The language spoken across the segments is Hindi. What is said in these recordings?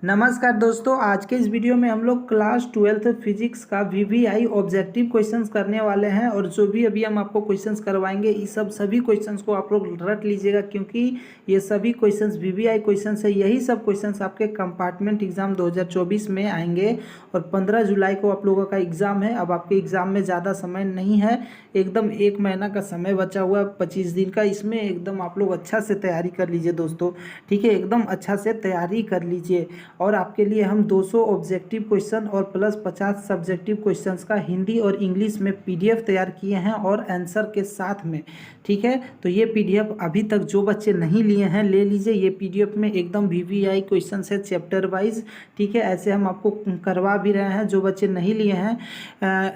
नमस्कार दोस्तों, आज के इस वीडियो में हम लोग क्लास 12th फिजिक्स का वीवीआई ऑब्जेक्टिव क्वेश्चंस करने वाले हैं। और जो भी अभी हम आपको क्वेश्चंस करवाएंगे ये सभी क्वेश्चंस को आप लोग रट लीजिएगा, क्योंकि ये सभी क्वेश्चंस वीवीआई क्वेश्चंस है। यही सब क्वेश्चंस आपके कंपार्टमेंट एग्जाम 2024 में आएंगे और 15 जुलाई को आप लोगों का एग्ज़ाम है। अब आपके एग्ज़ाम में ज़्यादा समय नहीं है, एकदम 1 महीना का समय बचा हुआ है, 25 दिन का। इसमें एकदम आप लोग अच्छा से तैयारी कर लीजिए दोस्तों, ठीक है। एकदम अच्छा से तैयारी कर लीजिए। और आपके लिए हम 200 ऑब्जेक्टिव क्वेश्चन और प्लस 50 सब्जेक्टिव क्वेश्चंस का हिंदी और इंग्लिश में पीडीएफ तैयार किए हैं और आंसर के साथ में, ठीक है। तो ये पीडीएफ अभी तक जो बच्चे नहीं लिए हैं ले लीजिए। ये पीडीएफ में एकदम वीवीआई क्वेश्चन है चैप्टर वाइज, ठीक है। ऐसे हम आपको करवा भी रहे हैं। जो बच्चे नहीं लिए हैं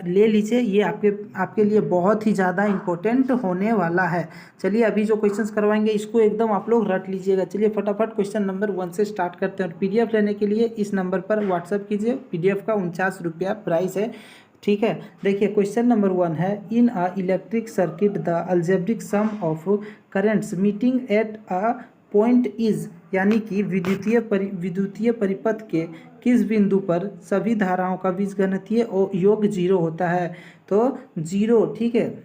ले लीजिए, ये आपके लिए बहुत ही ज़्यादा इम्पोर्टेंट होने वाला है। चलिए अभी जो क्वेश्चंस करवाएंगे इसको एकदम आप लोग रट लीजिएगा। चलिए फटाफट क्वेश्चन नंबर 1 से स्टार्ट करते हैं। और पीडीएफ लेने के लिए इस नंबर पर व्हाट्सएप कीजिए। पीडीएफ का 49 रुपया प्राइस है, ठीक है। देखिए क्वेश्चन नंबर 1 है, in a electric circuit the algebraic sum of currents meeting at a point is, यानी कि विद्युतीय परिपथ के किस बिंदु पर सभी धाराओं का बीजगणितीय योग 0 होता है। तो 0, ठीक है,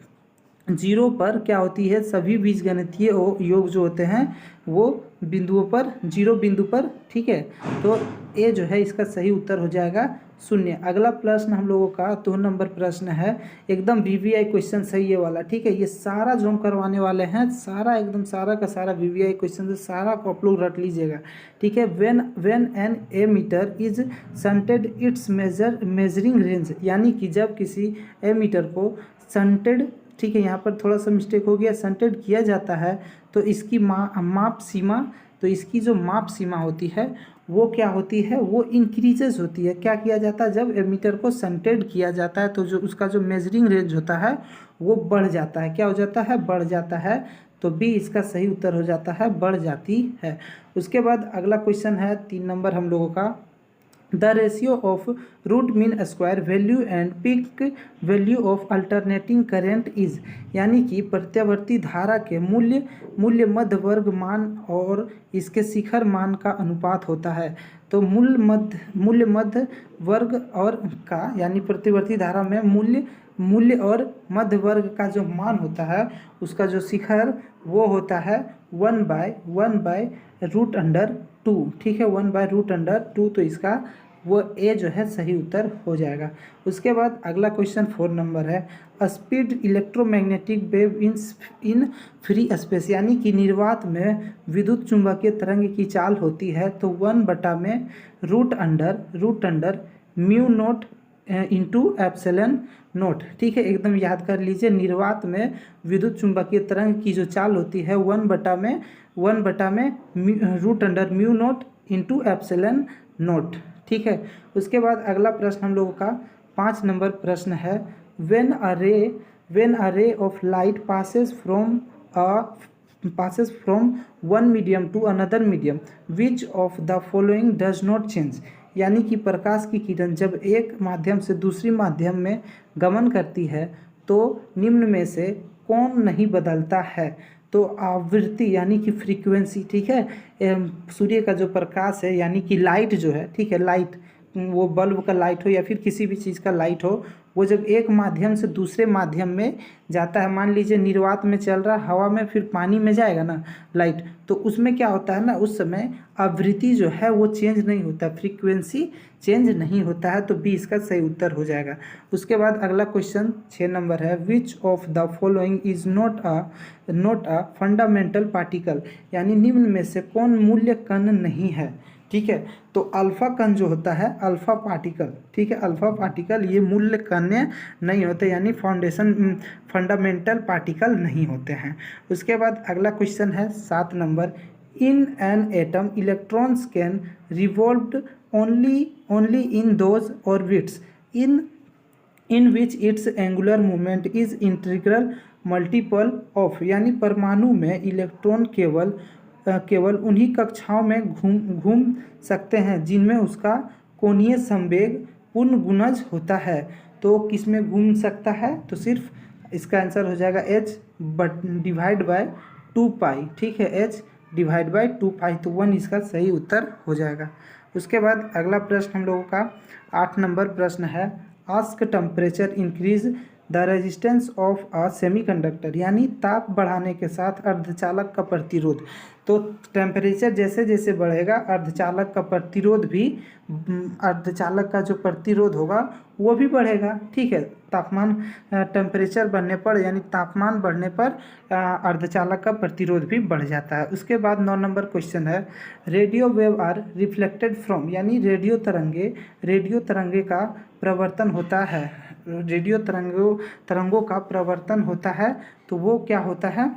0 पर क्या होती है, सभी बीजगणितीय योग जो होते हैं वो बिंदुओं पर, 0 बिंदु पर, ठीक है। तो ए जो है इसका सही उत्तर हो जाएगा 0। अगला प्रश्न हम लोगों का 2 नंबर प्रश्न है, एकदम वीवीआई क्वेश्चन सही ये वाला, ठीक है। ये सारा जो हम करवाने वाले हैं सारा एकदम सारा का सारा वीवीआई क्वेश्चन है, सारा को आप लोग रट लीजिएगा, ठीक है। When an ammeter is shunted its measuring range, यानी कि जब किसी एमीटर को शंटेड, ठीक है, यहाँ पर थोड़ा सा मिस्टेक हो गया, शंटेड किया जाता है तो इसकी माप सीमा, तो इसकी जो माप सीमा होती है वो क्या होती है, वो इंक्रीजेज होती है। क्या किया जाता है, जब एमीटर को शंटेड किया जाता है तो जो उसका जो मेजरिंग रेंज होता है वो बढ़ जाता है। क्या हो जाता है, बढ़ जाता है। तो बी इसका सही उत्तर हो जाता है, बढ़ जाती है। उसके बाद अगला क्वेश्चन है 3 नंबर हम लोगों का, the ratio of root mean square value and peak value of alternating current is, यानी कि प्रत्यावर्ती धारा के मूल्य मध्य वर्ग मान और इसके शिखर मान का अनुपात होता है। तो मूल्य मध्य वर्ग और का, यानी प्रतिवर्ती धारा में मूल्य और मध्य वर्ग का जो मान होता है उसका जो शिखर वो होता है 1/√2, ठीक है, 1/√2। तो इसका वो ए जो है सही उत्तर हो जाएगा। उसके बाद अगला क्वेश्चन 4 नंबर है, speed electromagnetic wave in free space, यानी कि निर्वात में विद्युत चुंबकीय तरंग की चाल होती है। तो 1/√रूट under mu naught into epsilon naught, ठीक है। एकदम याद कर लीजिए, निर्वात में विद्युत चुंबकीय तरंग की जो चाल होती है 1/√अंडर mu naught into epsilon naught, ठीक है। उसके बाद अगला प्रश्न हम लोगों का 5 नंबर प्रश्न है, व्हेन अ रे of light passes from one medium to another medium, which of the following does not change, यानी कि प्रकाश की किरण जब एक माध्यम से दूसरी माध्यम में गमन करती है तो निम्न में से कौन नहीं बदलता है। तो आवृत्ति यानी कि फ्रीक्वेंसी, ठीक है। सूर्य का जो प्रकाश है यानी कि लाइट जो है, ठीक है, लाइट, वो बल्ब का लाइट हो या फिर किसी भी चीज़ का लाइट हो, वो जब एक माध्यम से दूसरे माध्यम में जाता है, मान लीजिए निर्वात में चल रहा, हवा में फिर पानी में जाएगा ना लाइट, तो उसमें क्या होता है ना, उस समय आवृत्ति जो है वो चेंज नहीं होता, फ्रीक्वेंसी चेंज नहीं होता है। तो बी इसका सही उत्तर हो जाएगा। उसके बाद अगला क्वेश्चन 6 नंबर है, which of the following is not a fundamental particle, यानी निम्न में से कौन मूल्य कण नहीं है, ठीक है। तो अल्फा कण जो होता है, अल्फा पार्टिकल, ठीक है, अल्फा पार्टिकल ये मूल्य कण नहीं होते, यानी फंडामेंटल पार्टिकल नहीं होते हैं। उसके बाद अगला क्वेश्चन है 7 number, in an atom electrons can revolve only in those orbits in which it's angular movement is integral multiple of, यानी परमाणु में इलेक्ट्रॉन केवल उन्हीं कक्षाओं में घूम सकते हैं जिनमें उसका कोणीय संवेग पूर्ण गुणज होता है। तो किस में घूम सकता है, तो सिर्फ इसका आंसर हो जाएगा h/2 पाई, ठीक है, h/2 पाई। तो 1 इसका सही उत्तर हो जाएगा। उसके बाद अगला प्रश्न हम लोगों का 8 नंबर प्रश्न है, ask temperature increase the resistance of a semiconductor, यानी ताप बढ़ाने के साथ अर्धचालक का प्रतिरोध। तो टेम्परेचर जैसे जैसे बढ़ेगा अर्धचालक का प्रतिरोध भी, अर्धचालक का जो प्रतिरोध होगा वो भी बढ़ेगा। ठीक है, तापमान टेम्परेचर बढ़ने पर यानी तापमान बढ़ने पर अर्धचालक का प्रतिरोध भी बढ़ जाता है। उसके बाद 9 नंबर क्वेश्चन है, radio wave are reflected from, यानी रेडियो तरंगे का प्रवर्तन होता है, रेडियो तरंगों का प्रवर्तन होता है, तो वो क्या होता है,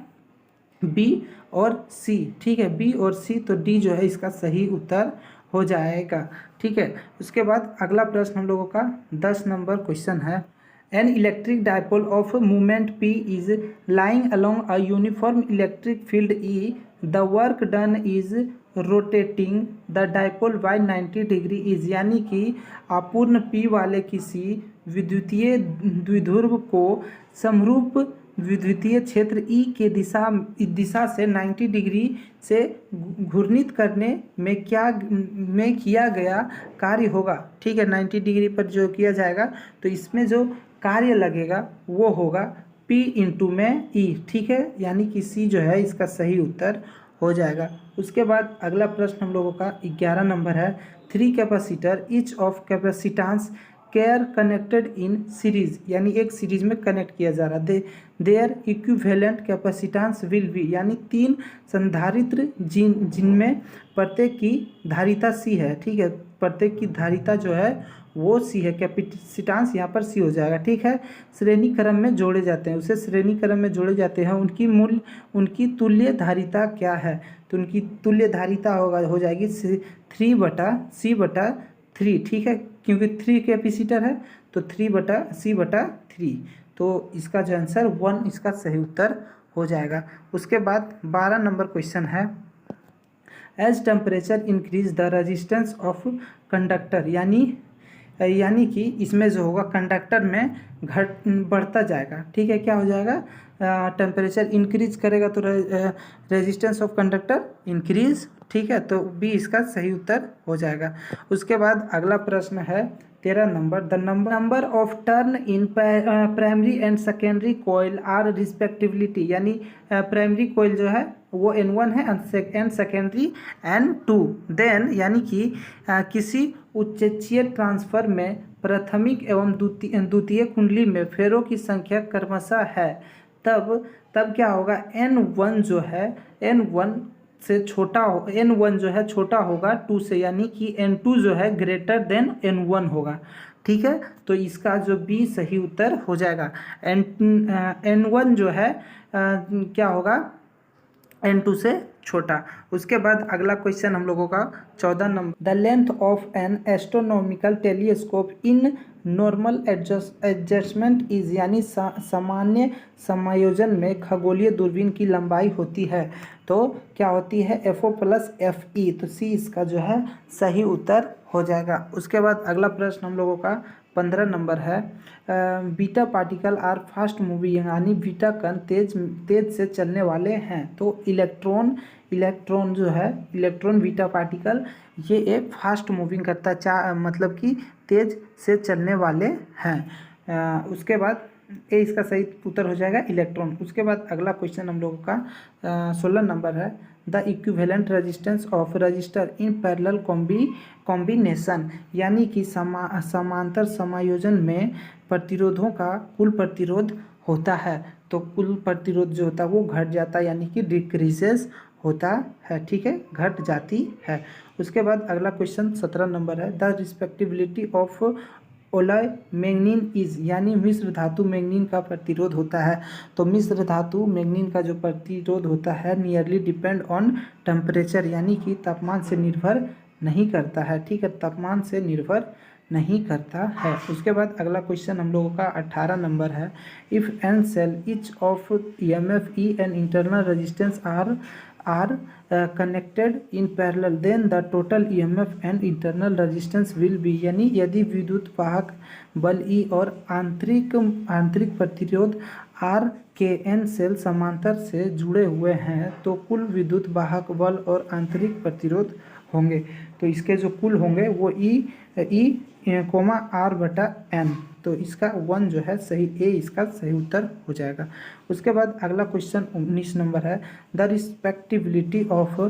बी और सी। ठीक है, बी और सी, तो डी जो है इसका सही उत्तर हो जाएगा। ठीक है, उसके बाद अगला प्रश्न हम लोगों का 10 नंबर क्वेश्चन है, an electric dipole of moment p is lying along a uniform electric field e, the work done is rotating the dipole by 90 degree is, यानी कि अपूर्ण पी वाले किसी विद्युतीय द्विध्रुव को समरूप विद्युतीय क्षेत्र ई के दिशा से 90 डिग्री से घूर्णित करने में किया गया कार्य होगा। ठीक है, 90 डिग्री पर जो किया जाएगा तो इसमें जो कार्य लगेगा वो होगा P इंटू में E। ठीक है, यानी कि C जो है इसका सही उत्तर हो जाएगा। उसके बाद अगला प्रश्न हम लोगों का 11 नंबर है, 3 capacitor each of capacitance C are connected in series, यानी एक सीरीज में कनेक्ट किया जा रहा है, their equivalent capacitance will be, यानी 3 संधारित्र जिनमें प्रत्येक की धारिता C है। ठीक है, प्रत्येक की धारिता जो है वो C है, कैपेसिटेंस यहाँ पर C हो जाएगा। ठीक है, श्रेणी क्रम में जोड़े जाते हैं, उसे श्रेणी क्रम में जोड़े जाते हैं, उनकी तुल्य धारिता क्या है, तो उनकी तुल्य धारिता हो जाएगी 3/C/3। ठीक है, क्योंकि 3 कैपेसिटर है तो 3/C/3, तो इसका जो आंसर 1 इसका सही उत्तर हो जाएगा। उसके बाद 12 नंबर क्वेश्चन है, as temperature increase the resistance of conductor, यानी कि इसमें जो होगा कंडक्टर में बढ़ता जाएगा। ठीक है, क्या हो जाएगा, टेम्परेचर इंक्रीज करेगा तो रेजिस्टेंस ऑफ कंडक्टर इंक्रीज। ठीक है, तो बी इसका सही उत्तर हो जाएगा। उसके बाद अगला प्रश्न है 13 नंबर, the number of turn in primary and secondary coil are respectively, यानी प्राइमरी कोयल जो है वो N1 है एंड सेकेंडरी N2। देन यानी कि किसी उच्चक्षीय ट्रांसफर में प्राथमिक एवं द्वितीय कुंडली में फेरों की संख्या क्रमशः है, तब क्या होगा, N1 जो है N1 से छोटा हो, N1 जो है छोटा होगा 2 से, यानी कि N2 जो है ग्रेटर देन N1 होगा। ठीक है, तो इसका जो बी सही उत्तर हो जाएगा। N1 जो है क्या होगा, N2 से छोटा। उसके बाद अगला क्वेश्चन हम लोगों का 14 number, the length of N astronomical telescope in normal adjustment is, यानी सामान्य समायोजन में खगोलीय दूरबीन की लंबाई होती है, तो क्या होती है, FO + FE, तो C इसका जो है सही उत्तर हो जाएगा। उसके बाद अगला प्रश्न हम लोगों का 15 नंबर है, beta particle are fast moving, यानी बीटा कण तेज से चलने वाले हैं, तो इलेक्ट्रॉन जो है, इलेक्ट्रॉन बीटा पार्टिकल ये एक फास्ट मूविंग करता है, मतलब कि तेज से चलने वाले हैं। उसके बाद ए इसका सही उत्तर हो जाएगा इलेक्ट्रॉन। उसके बाद अगला क्वेश्चन हम लोगों का 16 नंबर है, the equivalent resistance of register in parallel combination, यानी कि समांतर समायोजन में प्रतिरोधों का कुल प्रतिरोध होता है, तो कुल प्रतिरोध जो होता है वो घट जाता है, यानी कि डिक्रीजेस होता है। ठीक है, घट जाती है। उसके बाद अगला क्वेश्चन 17 नंबर है, द रिस्पेक्टिबिलिटी ऑफ ओलॉय मैंगनीज इज, यानी मिश्र धातु मैंगनीज का प्रतिरोध होता है, तो मिश्र धातु मैंगनीज का जो प्रतिरोध होता है नियरली डिपेंड ऑन टेम्परेचर, यानी कि तापमान से निर्भर नहीं करता है। ठीक है, तापमान से निर्भर नहीं करता है। उसके बाद अगला क्वेश्चन हम लोगों का 18 नंबर है, if an cell each of EMF E and internal resistance r connected in parallel then the total EMF and internal resistance will be, यानी यदि विद्युत वाहक बल E और आंतरिक प्रतिरोध R के N सेल समांतर से जुड़े हुए हैं, तो कुल विद्युत वाहक बल और आंतरिक प्रतिरोध होंगे। तो इसके जो कुल होंगे वो ई कोमा आर बटा एन, तो इसका 1 जो है सही, ए इसका सही उत्तर हो जाएगा। उसके बाद अगला क्वेश्चन 19 नंबर है, द रिस्पेक्टिबिलिटी of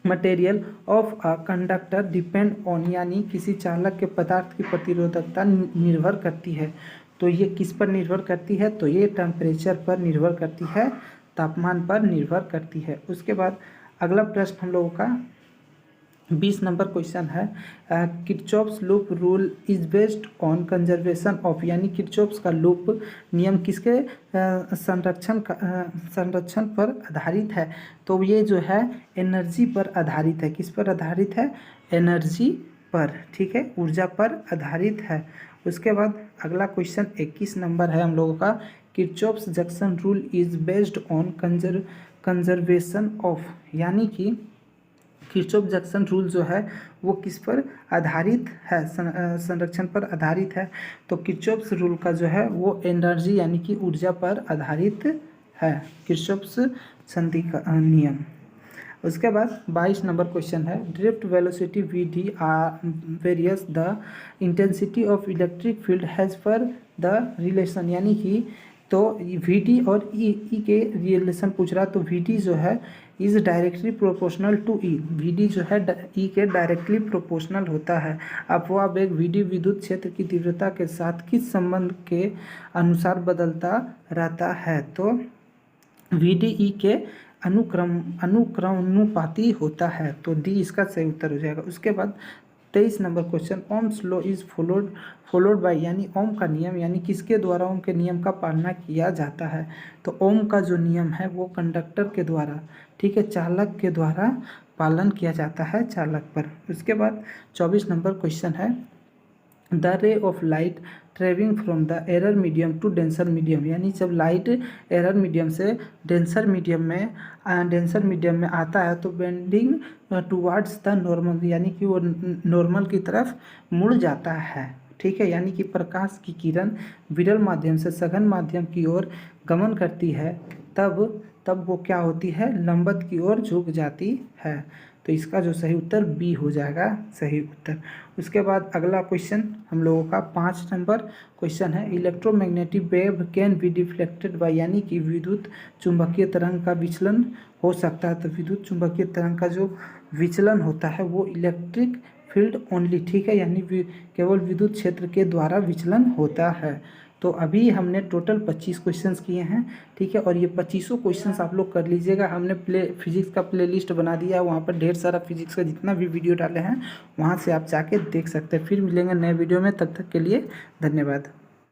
material of a conductor depend on, यानी किसी चालक के पदार्थ की प्रतिरोधकता निर्भर करती है। तो ये किस पर निर्भर करती है? तो ये टेम्परेचर पर निर्भर करती है, तापमान पर निर्भर करती है। उसके बाद अगला प्रश्न हम लोगों का 20 नंबर क्वेश्चन है, Kirchhoff's loop rule is based on conservation of, यानी किरचॉफ्स का लूप नियम किसके संरक्षण पर आधारित है? तो ये जो है एनर्जी पर आधारित है। किस पर आधारित है? एनर्जी पर, ठीक है, ऊर्जा पर आधारित है। उसके बाद अगला क्वेश्चन 21 नंबर है हम लोगों का, Kirchhoff's junction rule is based on conservation of, यानी कि किरचॉफ जंक्शन रूल जो है वो किस पर आधारित है? संरक्षण पर आधारित है। तो किरचॉफ्स रूल का जो है वो एनर्जी यानी कि ऊर्जा पर आधारित है, किरचॉफ्स संधि का नियम। उसके बाद 22 नंबर क्वेश्चन है, drift velocity v d are versus the intensity of electric field has पर द रिलेशन, यानी कि तो वी डी और ई के रिलेशन पूछ रहा, तो वी डी जो है is directly proportional to e, v d जो है ई के डायरेक्टली प्रोपोर्शनल होता है। अब वो अब एक वी डी विद्युत क्षेत्र की तीव्रता के साथ किस संबंध के अनुसार बदलता रहता है? तो वी डी ई के अनुक्रमानुपाती होता है, तो डी इसका सही उत्तर हो जाएगा। उसके बाद 23 number question, Ohm's law is followed by, यानी ओम का नियम, यानी किसके द्वारा ओम के नियम का पालना किया जाता है? तो ओम का जो नियम है वो कंडक्टर के द्वारा, ठीक है, चालक के द्वारा पालन किया जाता है, चालक पर। उसके बाद 24 नंबर क्वेश्चन है, the ray of light travelling from the rarer medium to denser medium, यानी जब लाइट एरर मीडियम से डेंसर मीडियम में आता है तो बेंडिंग टुवर्ड्स द नॉर्मल, यानी कि वो नॉर्मल की तरफ मुड़ जाता है, ठीक है, यानी कि प्रकाश की किरण विरल माध्यम से सघन माध्यम की ओर गमन करती है, तब वो क्या होती है? लंबवत की ओर झुक जाती है। तो इसका जो सही उत्तर बी हो जाएगा, सही उत्तर। उसके बाद अगला क्वेश्चन हम लोगों का 5 नंबर क्वेश्चन है, electromagnetic wave can be deflected by, यानी कि विद्युत चुंबकीय तरंग का विचलन हो सकता है। तो विद्युत चुंबकीय तरंग का जो विचलन होता है वो इलेक्ट्रिक फील्ड ओनली, ठीक है, यानी केवल विद्युत क्षेत्र के द्वारा विचलन होता है। तो अभी हमने टोटल 25 क्वेश्चंस किए हैं, ठीक है, और ये 25 क्वेश्चंस आप लोग कर लीजिएगा। हमने फिजिक्स का प्लेलिस्ट बना दिया है, वहाँ पर ढेर सारा फिजिक्स का जितना भी वीडियो डाले हैं वहाँ से आप जाके देख सकते हैं। फिर मिलेंगे नए वीडियो में, तब तक के लिए धन्यवाद।